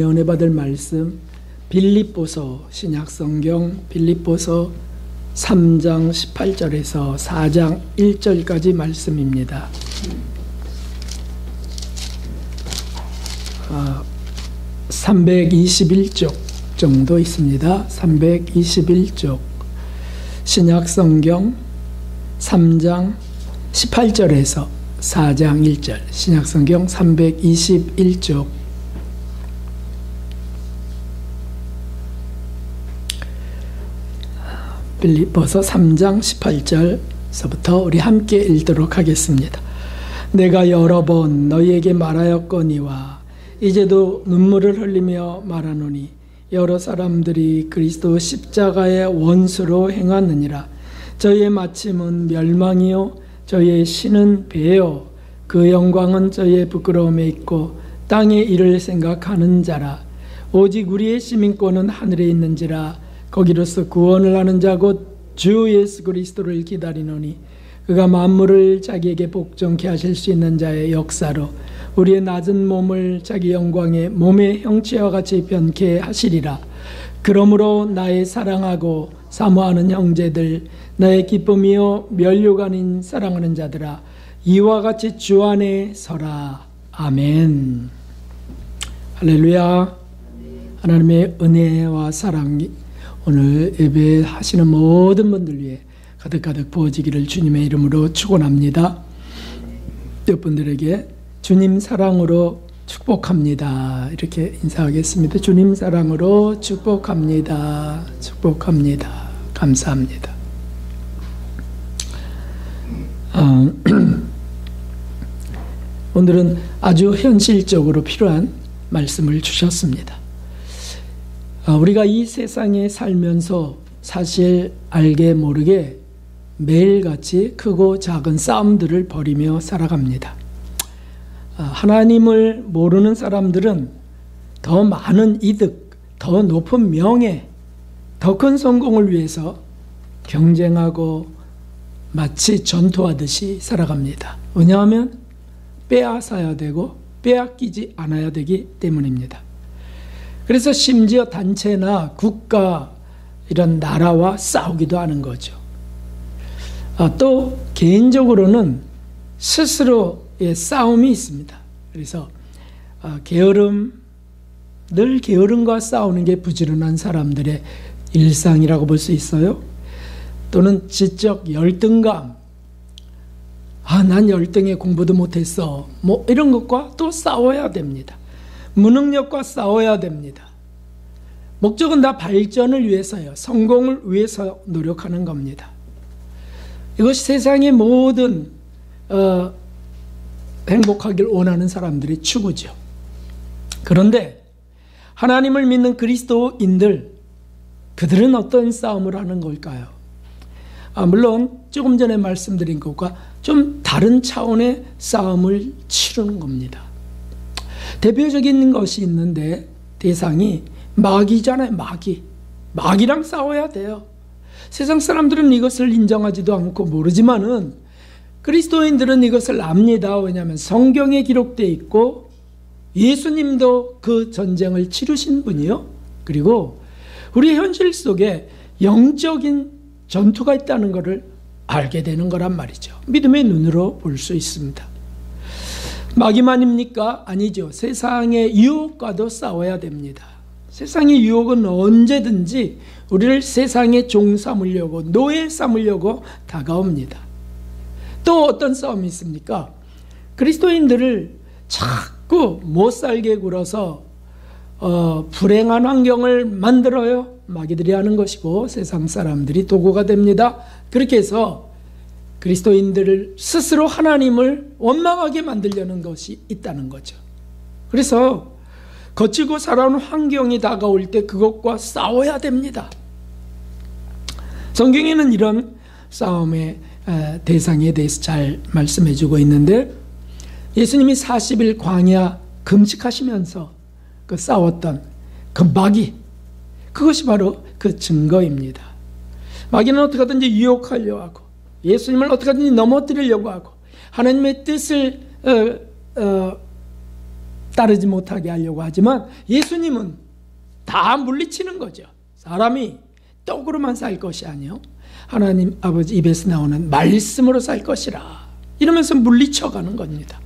은혜 받을 말씀 빌립보서 신약성경 빌립보서 3장 18절에서 4장 1절까지 말씀입니다. 321쪽 정도 있습니다. 321쪽 신약성경 3장 18절에서 4장 1절 신약성경 321쪽 빌립보서 3장 18절서부터 우리 함께 읽도록 하겠습니다. 내가 여러 번 너희에게 말하였거니와 이제도 눈물을 흘리며 말하노니 여러 사람들이 그리스도 십자가의 원수로 행하느니라. 저희의 마침은 멸망이요 저희의 신은 배요 그 영광은 저희의 부끄러움에 있고 땅의 일을 생각하는 자라. 오직 우리의 시민권은 하늘에 있는지라. 거기로서 구원을 하는 자 곧 주 예수 그리스도를 기다리노니 그가 만물을 자기에게 복종케 하실 수 있는 자의 역사로 우리의 낮은 몸을 자기 영광의 몸의 형체와 같이 변케 하시리라. 그러므로 나의 사랑하고 사모하는 형제들, 나의 기쁨이요 면류가 아닌 사랑하는 자들아, 이와 같이 주 안에 서라. 아멘. 할렐루야. 하나님의 은혜와 사랑이 오늘 예배하시는 모든 분들 위해 가득가득 부어지기를 주님의 이름으로 축원합니다. 여러분들에게 주님 사랑으로 축복합니다. 이렇게 인사하겠습니다. 주님 사랑으로 축복합니다. 축복합니다. 감사합니다. 오늘은 아주 현실적으로 필요한 말씀을 주셨습니다. 우리가 이 세상에 살면서 사실 알게 모르게 매일같이 크고 작은 싸움들을 벌이며 살아갑니다. 하나님을 모르는 사람들은 더 많은 이득, 더 높은 명예, 더 큰 성공을 위해서 경쟁하고 마치 전투하듯이 살아갑니다. 왜냐하면 빼앗아야 되고 빼앗기지 않아야 되기 때문입니다. 그래서 심지어 단체나 국가 이런 나라와 싸우기도 하는 거죠. 또 개인적으로는 스스로의 싸움이 있습니다. 그래서 늘 게으름과 싸우는 게 부지런한 사람들의 일상이라고 볼 수 있어요. 또는 지적 열등감, 난 열등해 공부도 못했어, 이런 것과 또 싸워야 됩니다. 무능력과 싸워야 됩니다. 목적은 다 발전을 위해서요. 성공을 위해서 노력하는 겁니다. 이것이 세상의 모든 행복하길 원하는 사람들의 추구죠. 그런데 하나님을 믿는 그리스도인들, 그들은 어떤 싸움을 하는 걸까요? 물론 조금 전에 말씀드린 것과 좀 다른 차원의 싸움을 치르는 겁니다. 대표적인 것이 있는데 대상이 마귀잖아요. 마귀랑 싸워야 돼요. 세상 사람들은 이것을 인정하지도 않고 모르지만은 그리스도인들은 이것을 압니다. 왜냐하면 성경에 기록되어 있고 예수님도 그 전쟁을 치르신 분이요. 그리고 우리 현실 속에 영적인 전투가 있다는 것을 알게 되는 거란 말이죠. 믿음의 눈으로 볼 수 있습니다. 마귀만입니까? 아니죠. 세상의 유혹과도 싸워야 됩니다. 세상의 유혹은 언제든지 우리를 세상에 종 삼으려고, 노예 삼으려고 다가옵니다. 또 어떤 싸움이 있습니까? 그리스도인들을 자꾸 못 살게 굴어서 불행한 환경을 만들어요. 마귀들이 하는 것이고 세상 사람들이 도구가 됩니다. 그렇게 해서 그리스도인들을 스스로 하나님을 원망하게 만들려는 것이 있다는 거죠. 그래서 거치고 살아온 환경이 다가올 때 그것과 싸워야 됩니다. 성경에는 이런 싸움의 대상에 대해서 잘 말씀해 주고 있는데, 예수님이 40일 광야 금식하시면서 그 싸웠던 그 마귀, 그것이 바로 그 증거입니다. 마귀는 어떻게든지 유혹하려고 하고 예수님을 어떻게든지 넘어뜨리려고 하고 하나님의 뜻을 따르지 못하게 하려고 하지만 예수님은 다 물리치는 거죠. 사람이 떡으로만 살 것이 아니요 하나님 아버지 입에서 나오는 말씀으로 살 것이라 이러면서 물리쳐가는 겁니다.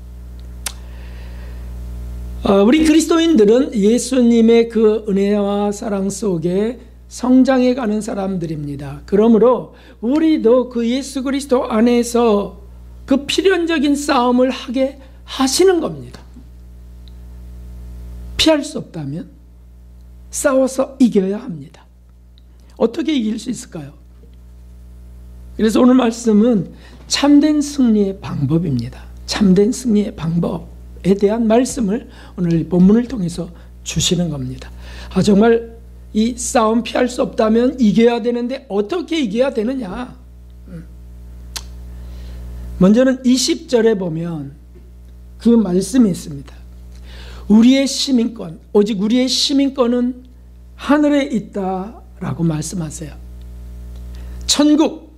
우리 그리스도인들은 예수님의 그 은혜와 사랑 속에 성장해 가는 사람들입니다. 그러므로 우리도 그 예수 그리스도 안에서 그 필연적인 싸움을 하게 하시는 겁니다. 피할 수 없다면 싸워서 이겨야 합니다. 어떻게 이길 수 있을까요? 그래서 오늘 말씀은 참된 승리의 방법입니다. 참된 승리의 방법에 대한 말씀을 오늘 본문을 통해서 주시는 겁니다. 정말 이 싸움 피할 수 없다면 이겨야 되는데 어떻게 이겨야 되느냐? 먼저는 20절에 보면 그 말씀이 있습니다. 우리의 시민권, 오직 우리의 시민권은 하늘에 있다라고 말씀하세요. 천국,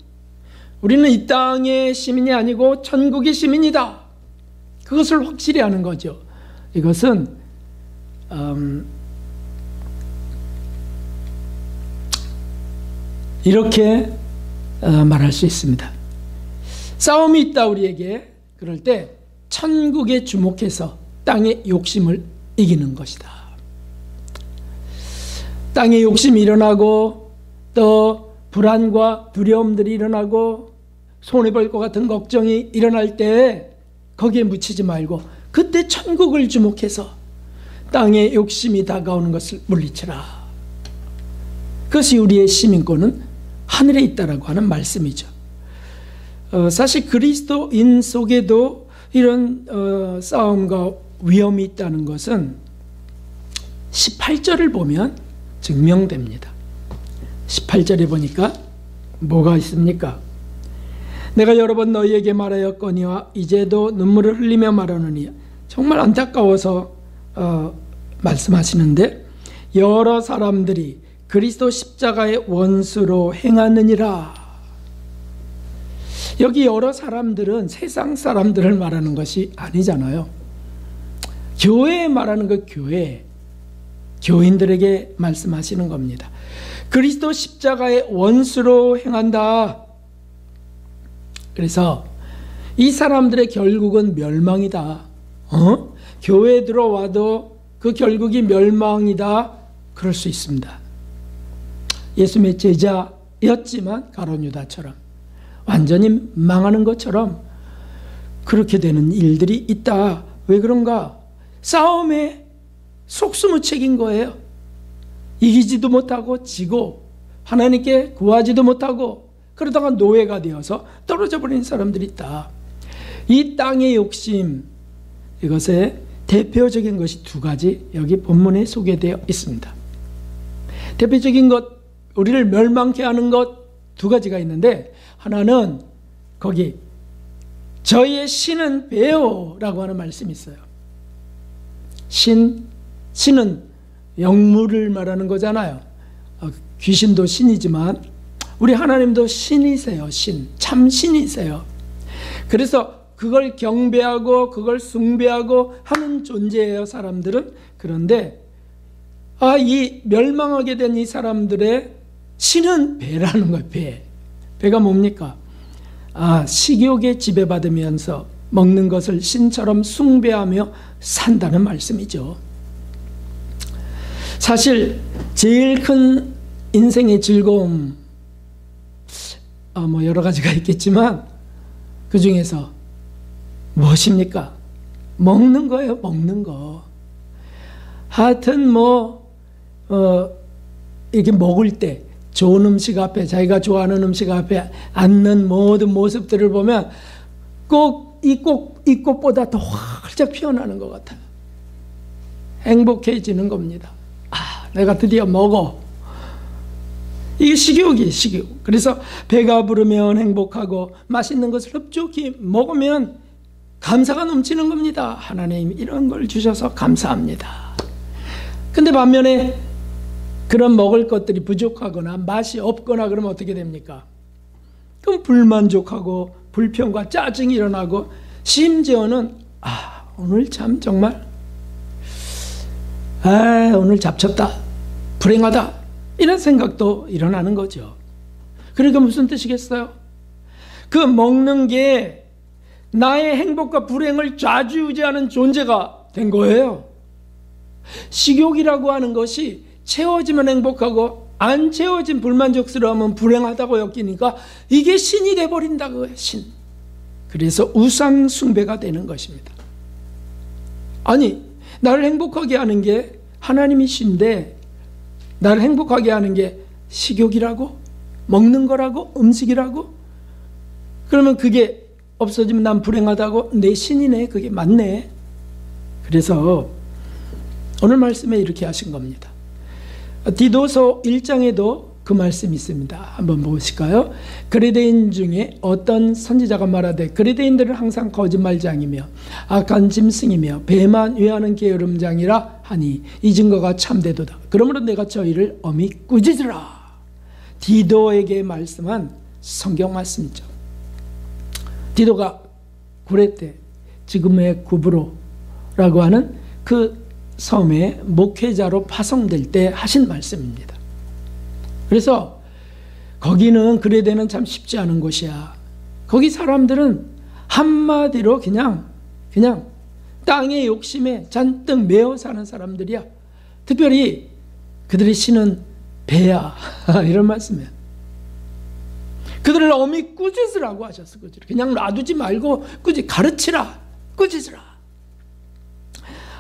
우리는 이 땅의 시민이 아니고 천국의 시민이다. 그것을 확실히 하는 거죠. 이것은 이렇게 말할 수 있습니다. 싸움이 있다 우리에게. 그럴 때 천국에 주목해서 땅의 욕심을 이기는 것이다. 땅의 욕심이 일어나고 또 불안과 두려움들이 일어나고 손해볼 것 같은 걱정이 일어날 때 거기에 묻히지 말고 그때 천국을 주목해서 땅의 욕심이 다가오는 것을 물리치라. 그것이 우리의 시민권은 하늘에 있다라고 하는 말씀이죠. 사실 그리스도인 속에도 이런 싸움과 위험이 있다는 것은 18절을 보면 증명됩니다. 18절에 보니까 뭐가 있습니까? 내가 여러 번 너희에게 말하였거니와 이제도 눈물을 흘리며 말하느니. 정말 안타까워서 말씀하시는데 여러 사람들이 그리스도 십자가의 원수로 행하느니라. 여기 여러 사람들은 세상 사람들을 말하는 것이 아니잖아요. 교회에 말하는 것, 교인들에게 말씀하시는 겁니다. 그리스도 십자가의 원수로 행한다. 그래서 이 사람들의 결국은 멸망이다. 교회에 들어와도 그 결국이 멸망이다. 그럴 수 있습니다. 예수님의 제자였지만 가룟 유다처럼 완전히 망하는 것처럼 그렇게 되는 일들이 있다. 왜 그런가? 싸움에 속수무책인 거예요. 이기지도 못하고 지고 하나님께 구하지도 못하고 그러다가 노예가 되어서 떨어져 버린 사람들이 있다. 이 땅의 욕심, 이것의 대표적인 것이 두 가지 여기 본문에 소개되어 있습니다. 대표적인 것, 우리를 멸망케 하는 것 두 가지가 있는데, 하나는 거기 저희의 신은 배요라고 하는 말씀이 있어요. 신은 영물을 말하는 거잖아요. 귀신도 신이지만 우리 하나님도 신이세요. 참 신이세요. 그래서 그걸 경배하고 그걸 숭배하고 하는 존재예요, 사람들은. 그런데 이 멸망하게 된 이 사람들의 신은 배라는 거예요. 배가 뭡니까? 식욕에 지배받으면서 먹는 것을 신처럼 숭배하며 산다는 말씀이죠. 사실 제일 큰 인생의 즐거움, 여러 가지가 있겠지만 그 중에서 무엇입니까? 먹는 거예요. 먹는 거. 하여튼 이렇게 먹을 때 좋은 음식 앞에, 자기가 좋아하는 음식 앞에 앉는 모든 모습들을 보면 꼭 이 꽃보다 더 활짝 피어나는 것 같아요. 행복해지는 겁니다. 내가 드디어 먹어. 이게 식욕. 그래서 배가 부르면 행복하고 맛있는 것을 흡족히 먹으면 감사가 넘치는 겁니다. 하나님 이런 걸 주셔서 감사합니다. 근데 반면에 그런 먹을 것들이 부족하거나 맛이 없거나 그러면 어떻게 됩니까? 그럼 불만족하고 불평과 짜증이 일어나고 심지어는 오늘 참 정말 아, 오늘 잡쳤다, 불행하다, 이런 생각도 일어나는 거죠. 그러니까 무슨 뜻이겠어요? 그 먹는 게 나의 행복과 불행을 좌지우지하는 존재가 된 거예요. 식욕이라고 하는 것이 채워지면 행복하고 안 채워진 불만족스러우면 불행하다고 여기니까 이게 신이 돼버린다, 그거예요. 신. 그래서 우상 숭배가 되는 것입니다. 아니, 나를 행복하게 하는 게 하나님이신데 나를 행복하게 하는 게 식욕이라고? 먹는 거라고? 음식이라고? 그러면 그게 없어지면 난 불행하다고? 내 신이네, 그게 맞네. 그래서 오늘 말씀에 이렇게 하신 겁니다. 디도서 1장에도 그 말씀이 있습니다. 한번 보실까요? 그레데인 중에 어떤 선지자가 말하되 그레데인들은 항상 거짓말장이며 악한 짐승이며 배만 위하는 게으름장이라 하니 이 증거가 참되도다. 그러므로 내가 저희를 엄히 꾸짖으라. 디도에게 말씀한 성경 말씀이죠. 디도가 구레 때 지금의 구브로라고 하는 그 섬에 목회자로 파송될 때 하신 말씀입니다. 그래서 거기는 그레데는 참 쉽지 않은 곳이야. 거기 사람들은 한마디로 그냥 땅의 욕심에 잔뜩 매어 사는 사람들이야. 특별히 그들의 신은 배야. 이런 말씀이야. 그들을 엄히 꾸짖으라고 하셨어. 그냥 놔두지 말고 가르치라, 꾸짖으라.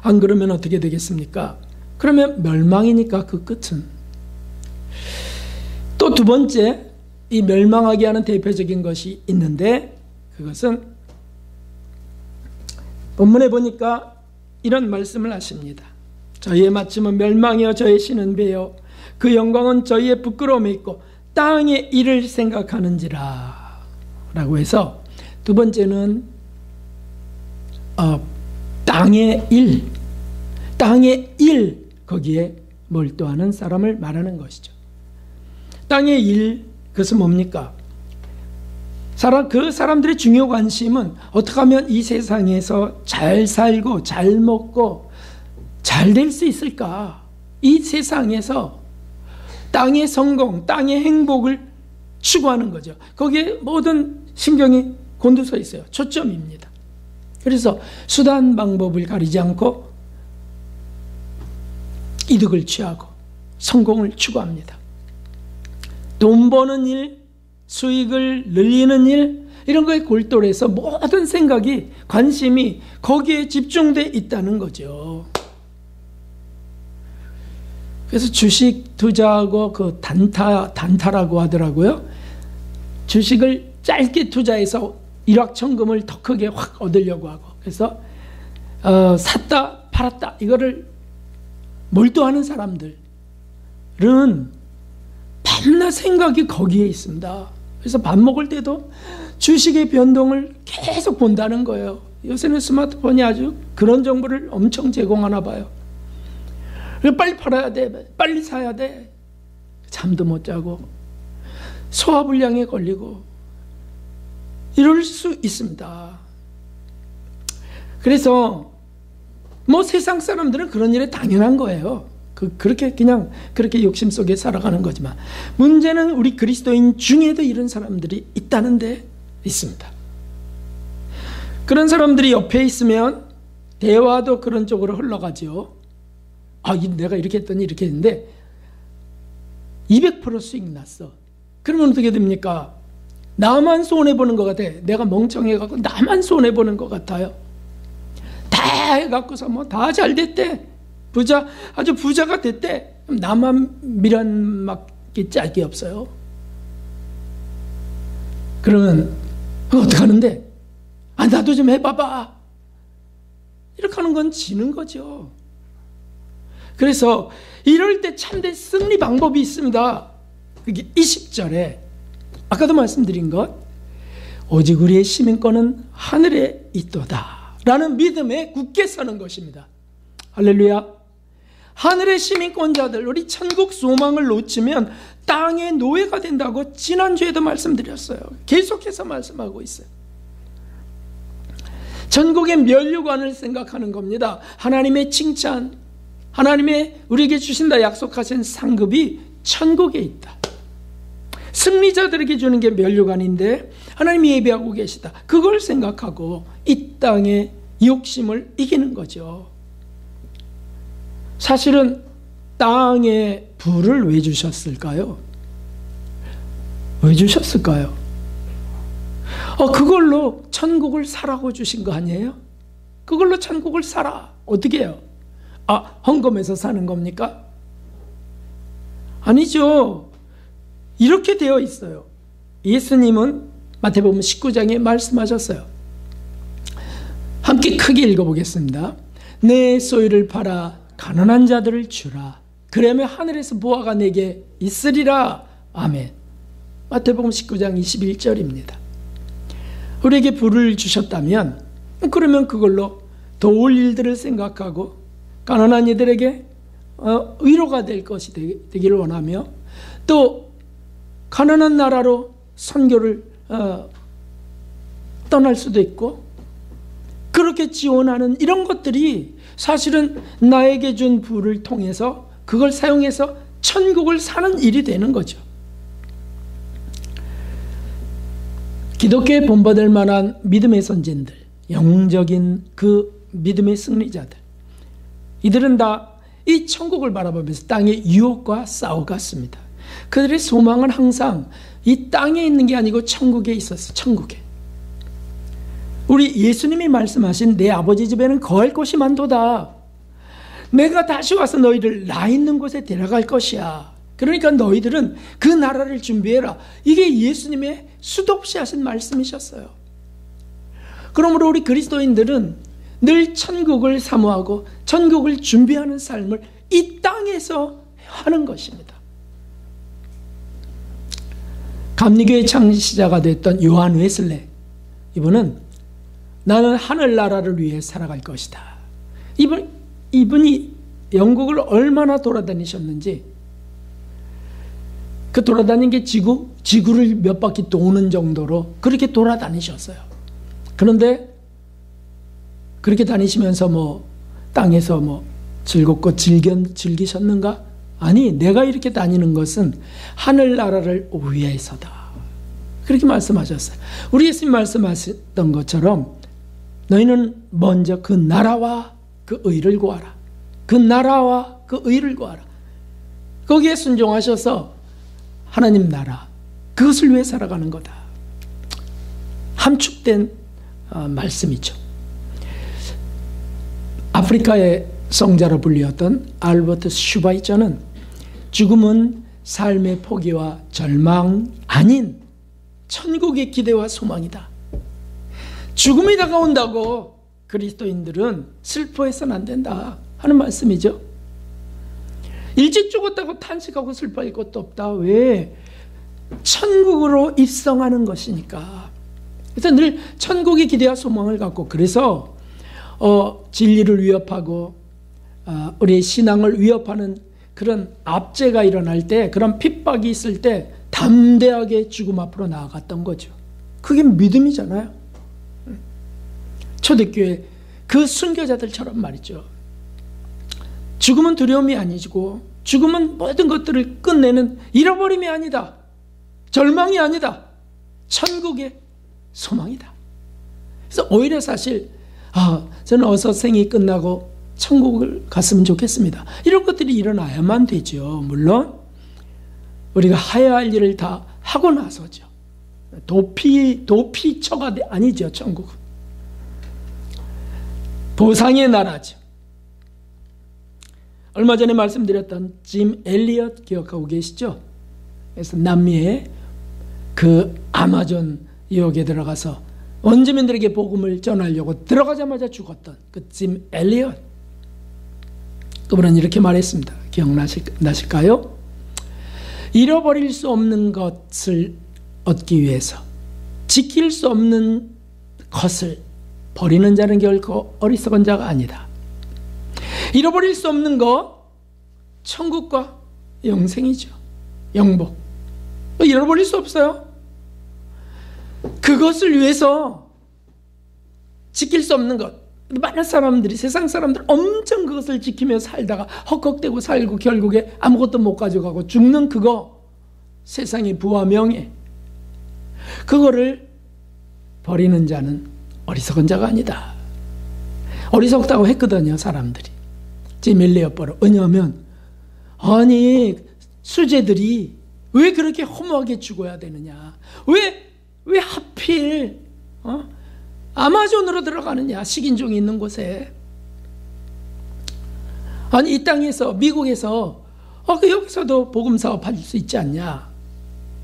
안 그러면 어떻게 되겠습니까? 그러면 멸망이니까 그 끝은. 또 두 번째, 이 멸망하게 하는 대표적인 것이 있는데 그것은 본문에 보니까 이런 말씀을 하십니다. 저희의 마침은 멸망이요 저의 신은 배요 그 영광은 저희의 부끄러움에 있고 땅의 일을 생각하는지라 라고 해서 두 번째는 땅의 일 거기에 몰두하는 사람을 말하는 것이죠. 땅의 일, 그것은 뭡니까? 그 사람들의 중요 관심은 어떻게 하면 이 세상에서 잘 살고 잘 먹고 잘 될 수 있을까? 이 세상에서 땅의 성공, 땅의 행복을 추구하는 거죠. 거기에 모든 신경이 곤두서 있어요. 초점입니다. 그래서 수단 방법을 가리지 않고 이득을 취하고 성공을 추구합니다. 돈 버는 일, 수익을 늘리는 일, 이런 거에 골똘해서 모든 생각이, 관심이 거기에 집중되어 있다는 거죠. 그래서 주식 투자하고 그 단타라고 하더라고요. 주식을 짧게 투자해서 일확천금을 더 크게 확 얻으려고 하고, 그래서 샀다 팔았다 이거를 몰두하는 사람들은 밤낮 생각이 거기에 있습니다. 그래서 밥 먹을 때도 주식의 변동을 계속 본다는 거예요. 요새는 스마트폰이 아주 그런 정보를 엄청 제공하나 봐요. 빨리 팔아야 돼, 빨리 사야 돼. 잠도 못 자고 소화불량에 걸리고 이럴 수 있습니다. 그래서 세상 사람들은 그런 일에 당연한 거예요. 그렇게 욕심 속에 살아가는 거지만, 문제는 우리 그리스도인 중에도 이런 사람들이 있다는 데 있습니다. 그런 사람들이 옆에 있으면 대화도 그런 쪽으로 흘러가죠. 내가 이렇게 했더니 이렇게 했는데 200% 수익 났어. 그러면 어떻게 됩니까? 나만 손해보는 것 같아. 내가 멍청해갖고 나만 손해보는 것 같아요. 다 해갖고서 다 잘 됐대. 아주 부자가 됐대. 나만 미련맞게 짝이 없어요. 그러면 어떡하는데? 나도 좀 해봐봐. 이렇게 하는 건 지는 거죠. 그래서 이럴 때 참된 승리 방법이 있습니다. 그게 20절에 아까도 말씀드린 것, 오직 우리의 시민권은 하늘에 있도다 라는 믿음에 굳게 서는 것입니다. 할렐루야. 하늘의 시민권자들, 우리 천국 소망을 놓치면 땅의 노예가 된다고 지난주에도 말씀드렸어요. 계속해서 말씀하고 있어요. 천국의 면류관을 생각하는 겁니다. 하나님의 칭찬, 하나님의 우리에게 주신다 약속하신 상급이 천국에 있다. 승리자들에게 주는 게 면류관인데 하나님이 예비하고 계시다. 그걸 생각하고 이 땅의 욕심을 이기는 거죠. 사실은 땅에 부를 왜 주셨을까요? 왜 주셨을까요? 그걸로 천국을 사라고 주신 거 아니에요? 그걸로 천국을 사라. 어떻게 해요? 헌금해서 사는 겁니까? 아니죠. 이렇게 되어 있어요. 예수님은 마태복음 19장에 말씀하셨어요. 함께 크게 읽어보겠습니다. 내 소유를 팔아 가난한 자들을 주라. 그러면 하늘에서 보화가 내게 있으리라. 아멘. 마태복음 19장 21절입니다. 우리에게 부를 주셨다면 그러면 그걸로 도울 일들을 생각하고 가난한 이들에게 위로가 될 것이 되기를 원하며 또 가난한 나라로 선교를 떠날 수도 있고 그렇게 지원하는 이런 것들이 사실은 나에게 준 부를 통해서 그걸 사용해서 천국을 사는 일이 되는 거죠. 기독교에 본받을 만한 믿음의 선진들, 영적인 그 믿음의 승리자들, 이들은 다 이 천국을 바라보면서 땅의 유혹과 싸워갔습니다. 그들의 소망은 항상 이 땅에 있는 게 아니고 천국에 있었어요. 천국에. 우리 예수님이 말씀하신 내 아버지 집에는 거할 곳이 많도다. 내가 다시 와서 너희를 나 있는 곳에 데려갈 것이야. 그러니까 너희들은 그 나라를 준비해라. 이게 예수님의 수도 없이 하신 말씀이셨어요. 그러므로 우리 그리스도인들은 늘 천국을 사모하고 천국을 준비하는 삶을 이 땅에서 하는 것입니다. 감리교의 창시자가 됐던 요한 웨슬레, 이분은 나는 하늘나라를 위해 살아갈 것이다. 이분이 영국을 얼마나 돌아다니셨는지, 그 돌아다닌 게 지구를 몇 바퀴 도는 정도로 그렇게 돌아다니셨어요. 그런데 그렇게 다니시면서 땅에서 즐겁고 즐기셨는가? 아니, 내가 이렇게 다니는 것은 하늘나라를 위해서다. 그렇게 말씀하셨어요. 우리 예수님 말씀하셨던 것처럼 너희는 먼저 그 나라와 그 의를 구하라. 그 나라와 그 의를 구하라. 거기에 순종하셔서 하나님 나라, 그것을 위해 살아가는 거다. 함축된 말씀이죠. 아프리카의 성자로 불리었던 알버트 슈바이처는 죽음은 삶의 포기와 절망 아닌 천국의 기대와 소망이다. 죽음이 다가온다고 그리스도인들은 슬퍼해서는 안 된다 하는 말씀이죠. 일찍 죽었다고 탄식하고 슬퍼할 것도 없다. 왜? 천국으로 입성하는 것이니까. 그래서 늘 천국의 기대와 소망을 갖고, 그래서 진리를 위협하고 우리의 신앙을 위협하는 그런 압제가 일어날 때, 그런 핍박이 있을 때 담대하게 죽음 앞으로 나아갔던 거죠. 그게 믿음이잖아요. 초대교회 그 순교자들처럼 말이죠. 죽음은 두려움이 아니고 죽음은 모든 것들을 끝내는 잃어버림이 아니다. 절망이 아니다. 천국의 소망이다. 그래서 오히려 사실 저는 어서 생이 끝나고 천국을 갔으면 좋겠습니다. 이런 것들이 일어나야만 되죠. 물론 우리가 해야 할 일을 다 하고 나서죠. 도피처가 아니죠. 천국은 보상의 나라죠. 얼마 전에 말씀드렸던 짐 엘리엇 기억하고 계시죠? 그래서 남미의 그 아마존 유역에 들어가서 원주민들에게 복음을 전하려고 들어가자마자 죽었던 그 짐 엘리엇, 그분은 이렇게 말했습니다. 기억나실까요? 잃어버릴 수 없는 것을 얻기 위해서 지킬 수 없는 것을 버리는 자는 결코 어리석은 자가 아니다. 잃어버릴 수 없는 것, 천국과 영생이죠. 영복. 잃어버릴 수 없어요. 그것을 위해서 지킬 수 없는 것, 많은 사람들이, 세상 사람들 엄청 그것을 지키며 살다가 헉헉대고 살고 결국에 아무것도 못 가져가고 죽는 그거, 세상의 부와 명예, 그거를 버리는 자는 어리석은 자가 아니다. 어리석다고 했거든요, 사람들이. 제밀레어버로. 왜냐하면 아니 수재들이 왜 그렇게 허무하게 죽어야 되느냐, 왜 하필 아마존으로 들어가느냐, 식인종이 있는 곳에. 아니 이 땅에서, 미국에서 여기서도 복음 사업할 수 있지 않냐,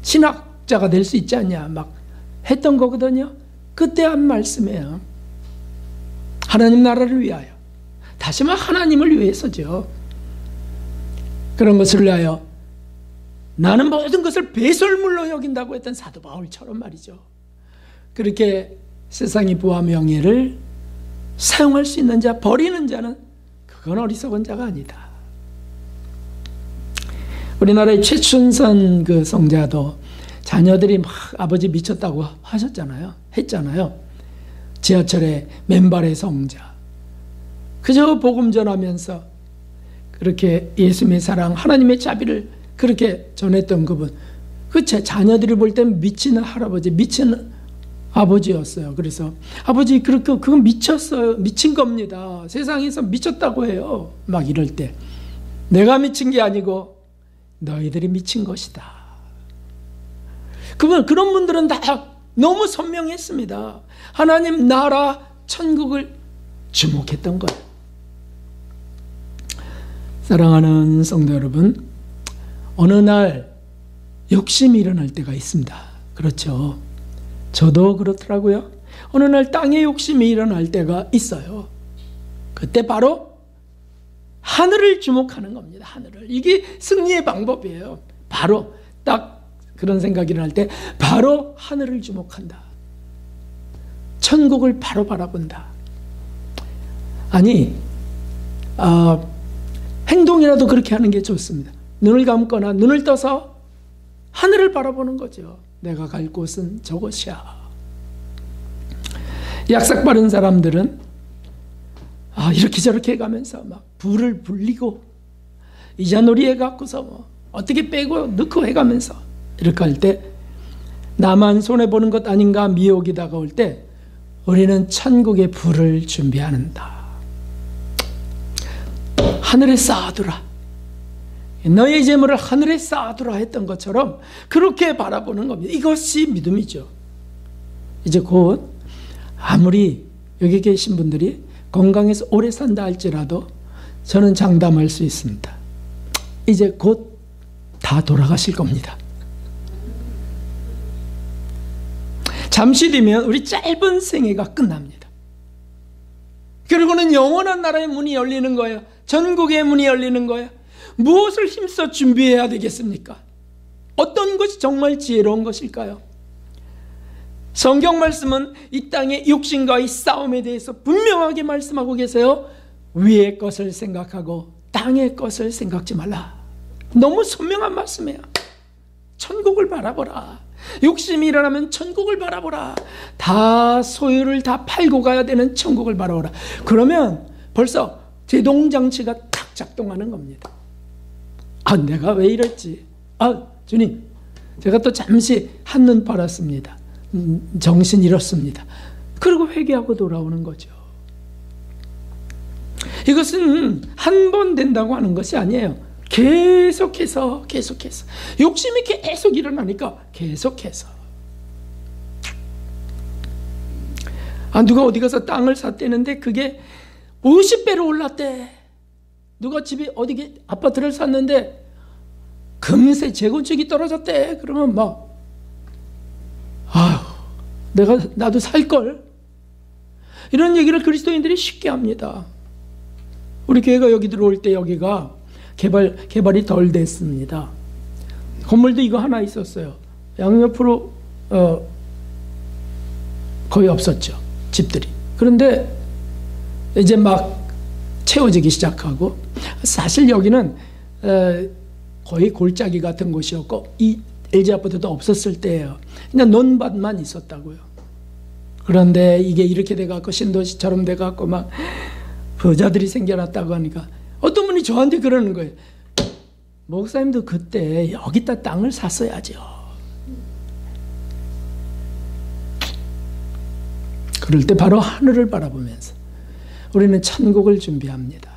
신학자가 될 수 있지 않냐 막 했던 거거든요. 그때 한 말씀이에요. 하나님 나라를 위하여, 다시 말해 하나님을 위해서죠. 그런 것을 위하여 나는 모든 것을 배설물로 여긴다고 했던 사도 바울처럼 말이죠. 그렇게 세상의 부와 명예를 사용할 수 있는 자, 버리는 자는 그건 어리석은 자가 아니다. 우리나라의 최춘선 그 성자도 자녀들이 막 아버지 미쳤다고 했잖아요. 지하철에 맨발의 성자, 그저 복음 전하면서 그렇게 예수님의 사랑, 하나님의 자비를 그렇게 전했던 그분, 그 제 자녀들이 볼 땐 미친 할아버지, 미친 아버지였어요. 그래서 아버지 그건 미쳤어요, 미친 겁니다, 세상에서 미쳤다고 해요, 막 이럴 때 내가 미친 게 아니고 너희들이 미친 것이다. 그런 분들은 다 너무 선명했습니다. 하나님 나라 천국을 주목했던 거예요. 사랑하는 성도 여러분, 어느 날 욕심이 일어날 때가 있습니다. 그렇죠. 저도 그렇더라고요. 어느 날 땅에 욕심이 일어날 때가 있어요. 그때 바로 하늘을 주목하는 겁니다. 하늘을. 이게 승리의 방법이에요. 바로 딱 그런 생각이 일어날 때 바로 하늘을 주목한다. 천국을 바로 바라본다. 아니 행동이라도 그렇게 하는 게 좋습니다. 눈을 감거나 눈을 떠서 하늘을 바라보는 거죠. 내가 갈 곳은 저곳이야. 약삭 빠른 사람들은 이렇게 저렇게 해가면서 막 불을 불리고 이자놀이 해갖고서 뭐 어떻게 빼고 넣고 해가면서 이렇게 할 때 나만 손해보는 것 아닌가 미혹이 다가올 때 우리는 천국의 불을 준비한다. 하늘에 쌓아두라, 너의 재물을 하늘에 쌓아두라 했던 것처럼 그렇게 바라보는 겁니다. 이것이 믿음이죠. 이제 곧 아무리 여기 계신 분들이 건강해서 오래 산다 할지라도 저는 장담할 수 있습니다. 이제 곧 다 돌아가실 겁니다. 잠시 뒤면 우리 짧은 생애가 끝납니다. 그리고는 영원한 나라의 문이 열리는 거예요. 전국의 문이 열리는 거예요. 무엇을 힘써 준비해야 되겠습니까? 어떤 것이 정말 지혜로운 것일까요? 성경 말씀은 이 땅의 욕심과의 싸움에 대해서 분명하게 말씀하고 계세요. 위의 것을 생각하고 땅의 것을 생각지 말라. 너무 선명한 말씀이에요. 천국을 바라보라. 욕심이 일어나면 천국을 바라보라. 다 소유를 다 팔고 가야 되는 천국을 바라보라. 그러면 벌써 제동장치가 탁 작동하는 겁니다. 내가 왜 이랬지? 주님, 제가 또 잠시 한눈 팔았습니다. 정신 잃었습니다. 그리고 회개하고 돌아오는 거죠. 이것은 한 번 된다고 하는 것이 아니에요. 계속해서 욕심이 계속 일어나니까 계속해서. 누가 어디 가서 땅을 샀대는데 그게 50배로 올랐대. 누가 집이 어디 아파트를 샀는데 금세 재건축이 떨어졌대. 그러면 막 나도 살걸. 이런 얘기를 그리스도인들이 쉽게 합니다. 우리 교회가 여기 들어올 때 여기가 개발이 덜 됐습니다. 건물도 이거 하나 있었어요. 양옆으로 거의 없었죠, 집들이. 그런데 이제 막 채워지기 시작하고, 사실 여기는 거의 골짜기 같은 곳이었고 이 LG 아파트도 없었을 때예요. 그냥 논밭만 있었다고요. 그런데 이게 이렇게 돼갖고 신도시처럼 돼갖고 막 부자들이 생겨났다고 하니까 어떤 분이 저한테 그러는 거예요. 목사님도 그때 여기다 땅을 샀어야죠. 그럴 때 바로 하늘을 바라보면서 우리는 천국을 준비합니다.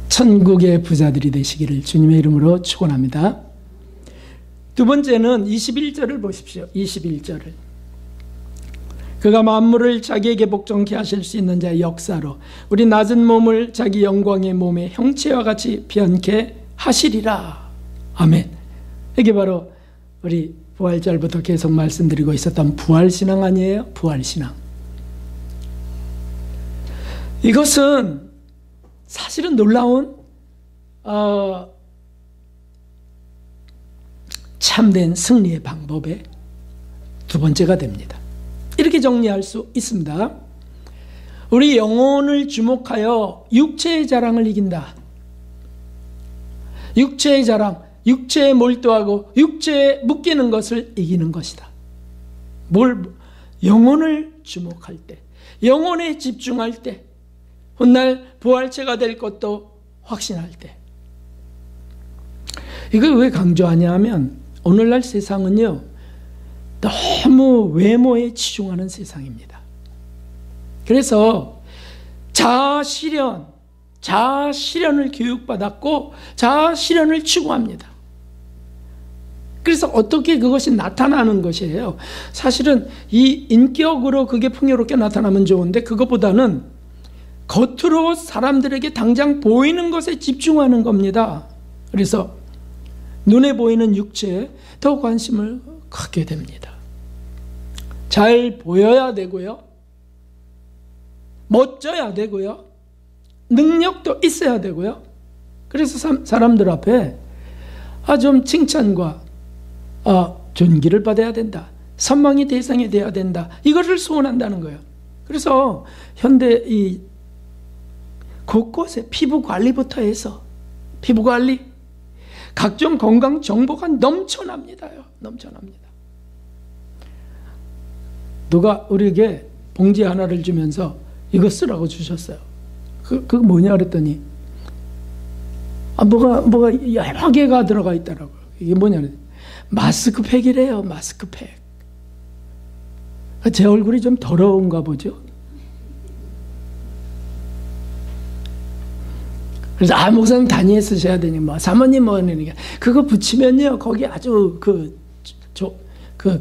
천국의 부자들이 되시기를 주님의 이름으로 축원합니다. 두 번째는 21절을 보십시오. 21절을. 그가 만물을 자기에게 복종케 하실 수 있는 자의 역사로 우리 낮은 몸을 자기 영광의 몸의 형체와 같이 변케 하시리라. 아멘. 이게 바로 우리 부활절부터 계속 말씀드리고 있었던 부활신앙 아니에요? 부활신앙. 이것은 사실은 놀라운 참된 승리의 방법의 두 번째가 됩니다. 이렇게 정리할 수 있습니다. 우리 영혼을 주목하여 육체의 자랑을 이긴다. 육체의 자랑, 육체에 몰두하고 육체에 묶이는 것을 이기는 것이다. 영혼을 주목할 때, 영혼에 집중할 때, 훗날 부활체가 될 것도 확신할 때. 이걸 왜 강조하냐 하면 오늘날 세상은요, 너무 외모에 치중하는 세상입니다. 그래서 자아실현을 교육받았고 자아실현을 추구합니다. 그래서 어떻게 그것이 나타나는 것이에요. 사실은 이 인격으로 그게 풍요롭게 나타나면 좋은데 그것보다는 겉으로 사람들에게 당장 보이는 것에 집중하는 겁니다. 그래서 눈에 보이는 육체에 더 관심을 갖게 됩니다. 잘 보여야 되고요. 멋져야 되고요. 능력도 있어야 되고요. 그래서 사람들 앞에 좀 칭찬과 존귀를 받아야 된다. 선망의 대상이 되어야 된다. 이것을 소원한다는 거예요. 그래서 현대 이 곳곳에 피부 관리부터 해서 피부 관리, 각종 건강 정보가 넘쳐납니다요. 넘쳐납니다. 누가 우리에게 봉지 하나를 주면서 이거 쓰라고 주셨어요. 그거 뭐냐 그랬더니 뭐가 여러 개가 들어가 있더라고요. 이게 뭐냐 그랬더니 마스크팩이래요. 마스크팩. 제 얼굴이 좀 더러운가 보죠. 그래서 목사님 단위에 쓰셔야 되니 사모님 그러니까 그거 붙이면요 거기 아주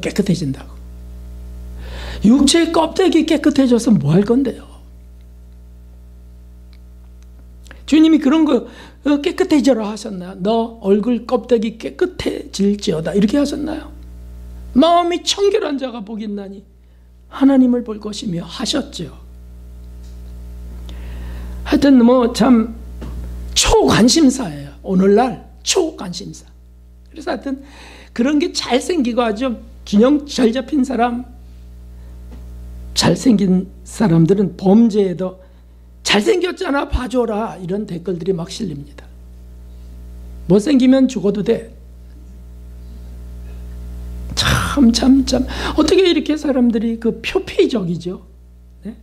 깨끗해진다고. 육체의 껍데기 깨끗해져서 뭐 할 건데요? 주님이 그런 거 깨끗해져라 하셨나요? 너 얼굴 껍데기 깨끗해질지어다 이렇게 하셨나요? 마음이 청결한 자가 복이 있나니 하나님을 볼 것이며 하셨죠. 하여튼 참 초관심사예요. 오늘날 초관심사. 그래서 하여튼 그런 게 잘생기고 아주 균형 잘 잡힌 사람, 잘생긴 사람들은 범죄에도 잘생겼잖아 봐줘라 이런 댓글들이 막 실립니다. 못생기면 죽어도 돼. 참 어떻게 이렇게 사람들이 표피적이죠. 네?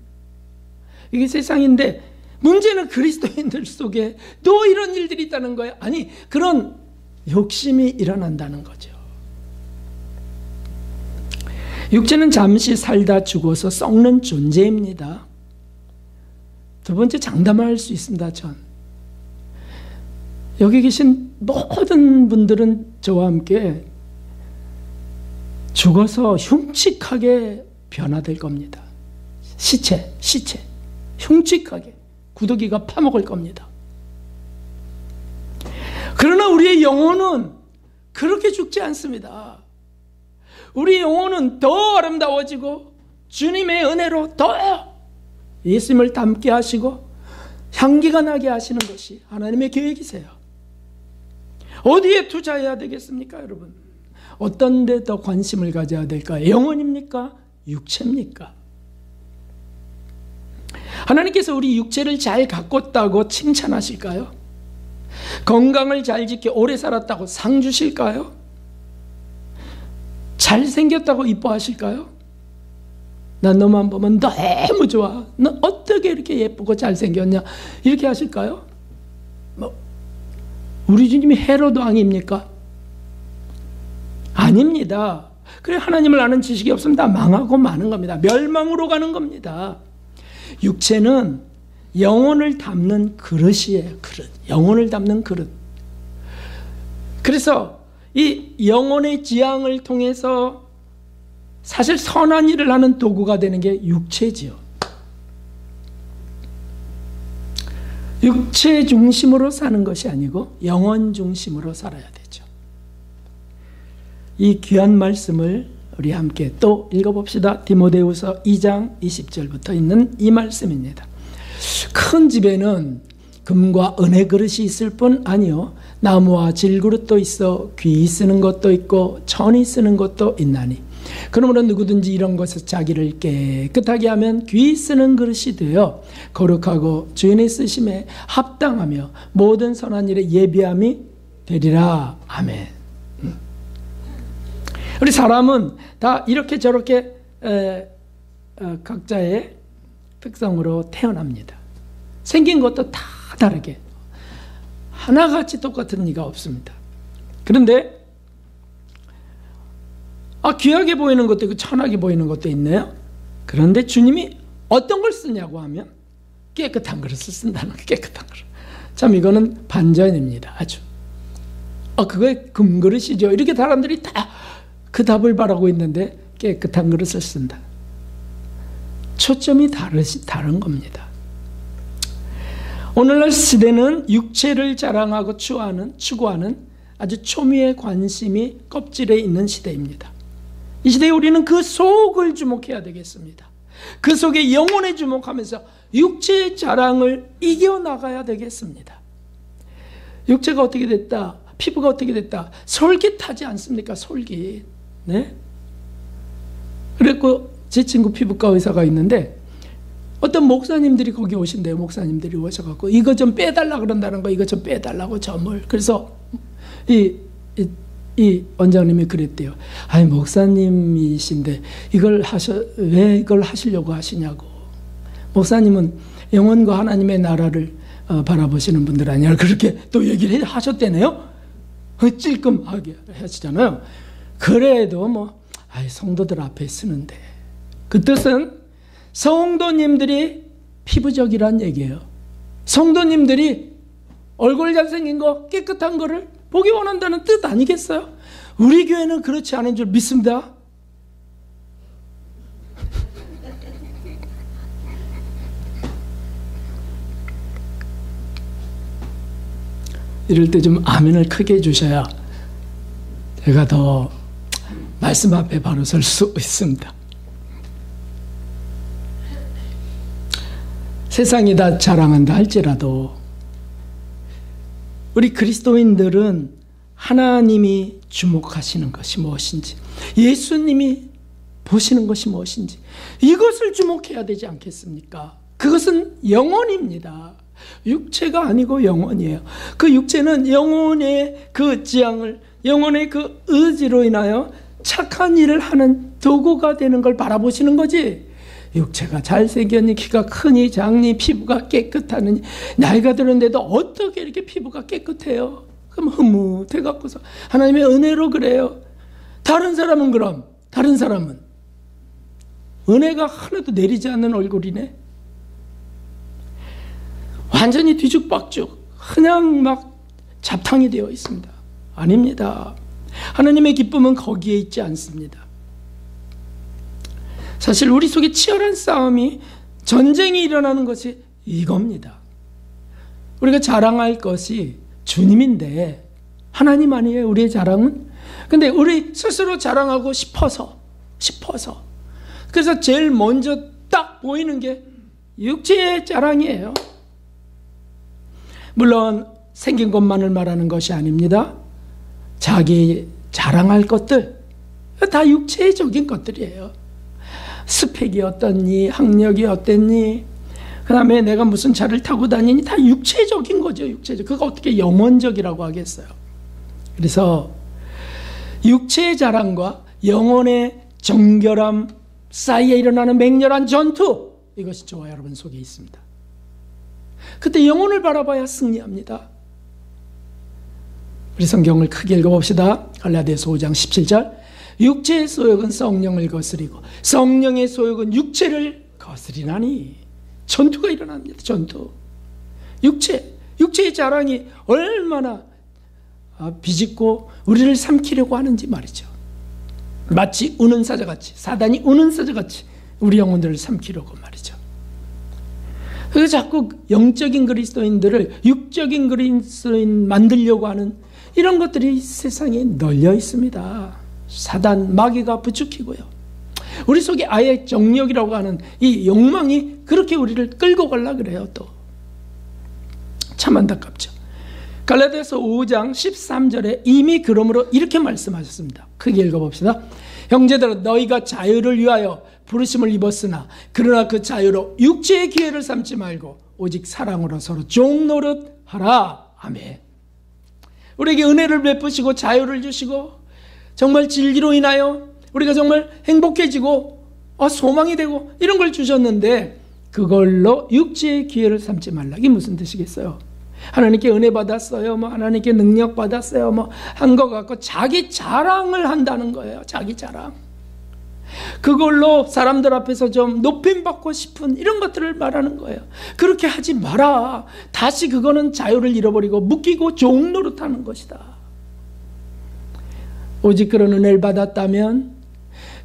이게 세상인데 문제는 그리스도인들 속에 또 이런 일들이 있다는 거예요. 아니 그런 욕심이 일어난다는 거죠. 육체는 잠시 살다 죽어서 썩는 존재입니다. 두 번째 장담할 수 있습니다. 전 여기 계신 모든 분들은 저와 함께 죽어서 흉측하게 변화될 겁니다. 시체 흉측하게 구더기가 파먹을 겁니다. 그러나 우리의 영혼은 그렇게 죽지 않습니다. 우리 영혼은 더 아름다워지고 주님의 은혜로 더 예수님을 닮게 하시고 향기가 나게 하시는 것이 하나님의 계획이세요. 어디에 투자해야 되겠습니까, 여러분? 어떤 데 더 관심을 가져야 될까요? 영혼입니까? 육체입니까? 하나님께서 우리 육체를 잘 가꿨다고 칭찬하실까요? 건강을 잘 지켜 오래 살았다고 상 주실까요? 잘생겼다고 이뻐하실까요? 난 너만 보면 너무 좋아. 너 어떻게 이렇게 예쁘고 잘생겼냐? 이렇게 하실까요? 우리 주님이 헤롯 왕입니까? 아닙니다. 그래, 하나님을 아는 지식이 없으면 다 망하고 마는 겁니다. 멸망으로 가는 겁니다. 육체는 영혼을 담는 그릇이에요. 그릇. 영혼을 담는 그릇. 그래서 이 영혼의 지향을 통해서 사실 선한 일을 하는 도구가 되는 게 육체지요. 육체 중심으로 사는 것이 아니고 영혼 중심으로 살아야 되죠. 이 귀한 말씀을 우리 함께 또 읽어봅시다. 디모데후서 2장 20절부터 있는 이 말씀입니다. 큰 집에는 금과 은의 그릇이 있을 뿐 아니요 나무와 질그릇도 있어 귀 쓰는 것도 있고 천이 쓰는 것도 있나니 그러므로 누구든지 이런 것에서 자기를 깨끗하게 하면 귀 쓰는 그릇이 되어 거룩하고 주인의 쓰심에 합당하며 모든 선한 일에 예비함이 되리라. 아멘. 우리 사람은 다 이렇게 저렇게 각자의 특성으로 태어납니다. 생긴 것도 다 다르게 하나같이 똑같은 이가 없습니다. 그런데 귀하게 보이는 것도 있고 천하게 보이는 것도 있네요. 그런데 주님이 어떤 걸 쓰냐고 하면 깨끗한 그릇을 쓴다는 거예요. 깨끗한 그릇. 참 이거는 반전입니다. 아주. 그거의 금그릇이죠. 이렇게 사람들이 다 그 답을 바라고 있는데 깨끗한 그릇을 쓴다. 초점이 다른 겁니다. 오늘날 시대는 육체를 자랑하고 추구하는 아주 초미의 관심이 껍질에 있는 시대입니다. 이 시대에 우리는 그 속을 주목해야 되겠습니다. 그 속에 영혼에 주목하면서 육체의 자랑을 이겨나가야 되겠습니다. 육체가 어떻게 됐다, 피부가 어떻게 됐다, 솔깃하지 않습니까? 솔깃. 네? 그랬고 제 친구 피부과 의사가 있는데 어떤 목사님들이 거기 오신대요. 목사님들이 오셔갖고 이거 좀 빼달라 그런다는 거, 이거 좀 빼달라고 점을. 그래서 이 원장님이 그랬대요. 아니 목사님이신데 왜 이걸 하시려고 하시냐고. 목사님은 영혼과 하나님의 나라를 바라보시는 분들 아니야. 그렇게 또 얘기를 하셨대네요. 찔끔하게 하시잖아요. 그래도 성도들 앞에 쓰는데 그 뜻은 성도님들이 피부적이란 얘기예요. 성도님들이 얼굴 잘생긴 거, 깨끗한 거를 보기 원한다는 뜻 아니겠어요? 우리 교회는 그렇지 않은 줄 믿습니다. 이럴 때 좀 아멘을 크게 해주셔야 제가 더 말씀 앞에 바로 설 수 있습니다. 세상이 다 자랑한다 할지라도 우리 그리스도인들은 하나님이 주목하시는 것이 무엇인지, 예수님이 보시는 것이 무엇인지 이것을 주목해야 되지 않겠습니까? 그것은 영혼입니다. 육체가 아니고 영혼이에요. 그 육체는 영혼의 그 지향을, 영혼의 그 의지로 인하여 착한 일을 하는 도구가 되는 걸 바라보시는 거지. 육체가 잘생겼니, 키가 크니, 작니, 피부가 깨끗하니, 나이가 들었는데도 어떻게 이렇게 피부가 깨끗해요? 그럼 흐뭇해갖고서 하나님의 은혜로 그래요. 다른 사람은 은혜가 하나도 내리지 않는 얼굴이네. 완전히 뒤죽박죽 그냥 막 잡탕이 되어 있습니다. 아닙니다. 하나님의 기쁨은 거기에 있지 않습니다. 사실 우리 속에 치열한 싸움이, 전쟁이 일어나는 것이 이겁니다. 우리가 자랑할 것이 주님인데 하나님 아니에요, 우리의 자랑은? 근데 우리 스스로 자랑하고 싶어서 그래서 제일 먼저 딱 보이는 게 육체의 자랑이에요. 물론 생긴 것만을 말하는 것이 아닙니다. 자기 자랑할 것들 다 육체적인 것들이에요. 스펙이 어떻니, 학력이 어땠니, 그 다음에 내가 무슨 차를 타고 다니니, 다 육체적인 거죠. 육체적. 그거 어떻게 영혼적이라고 하겠어요. 그래서 육체의 자랑과 영혼의 정결함 사이에 일어나는 맹렬한 전투, 이것이 저와 여러분 속에 있습니다. 그때 영혼을 바라봐야 승리합니다. 우리 성경을 크게 읽어봅시다. 갈라디아서 5장 17절. 육체의 소욕은 성령을 거스리고 성령의 소욕은 육체를 거스리나니. 전투가 일어납니다. 전투. 육체의 자랑이 얼마나 비집고 우리를 삼키려고 하는지 말이죠. 마치 우는 사자같이, 사단이 우는 사자같이 우리 영혼들을 삼키려고 말이죠. 그래서 자꾸 영적인 그리스도인들을 육적인 그리스도인 만들려고 하는 이런 것들이 세상에 널려 있습니다. 사단, 마귀가 부추기고요. 우리 속에 아예 정욕이라고 하는 이 욕망이 그렇게 우리를 끌고 가려고 그래요. 또 참 안타깝죠. 갈라디아서 5장 13절에 이미 그러므로 이렇게 말씀하셨습니다. 크게 읽어봅시다. 형제들아, 너희가 자유를 위하여 부르심을 입었으나 그러나 그 자유로 육체의 기회를 삼지 말고 오직 사랑으로 서로 종노릇하라. 아멘. 우리에게 은혜를 베푸시고 자유를 주시고 정말 진리로 인하여 우리가 정말 행복해지고 소망이 되고 이런 걸 주셨는데 그걸로 육체의 기회를 삼지 말라. 이게 무슨 뜻이겠어요? 하나님께 은혜 받았어요, 하나님께 능력 받았어요, 한 것 같고 자기 자랑을 한다는 거예요. 자기 자랑. 그걸로 사람들 앞에서 좀 높임받고 싶은 이런 것들을 말하는 거예요. 그렇게 하지 마라. 다시 그거는 자유를 잃어버리고 묶이고 종노릇하는 것이다. 오직 그런 은혜를 받았다면,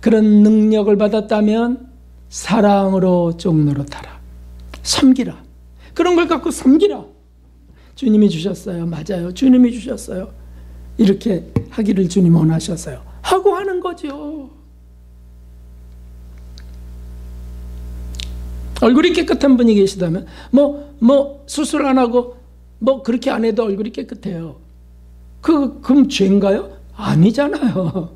그런 능력을 받았다면 사랑으로 종노릇하라. 섬기라. 그런 걸 갖고 섬기라. 주님이 주셨어요. 맞아요. 주님이 주셨어요. 이렇게 하기를 주님 원하셨어요. 하고 하는 거죠. 얼굴이 깨끗한 분이 계시다면 수술 안 하고 그렇게 안 해도 얼굴이 깨끗해요. 그럼 죄인가요? 아니잖아요.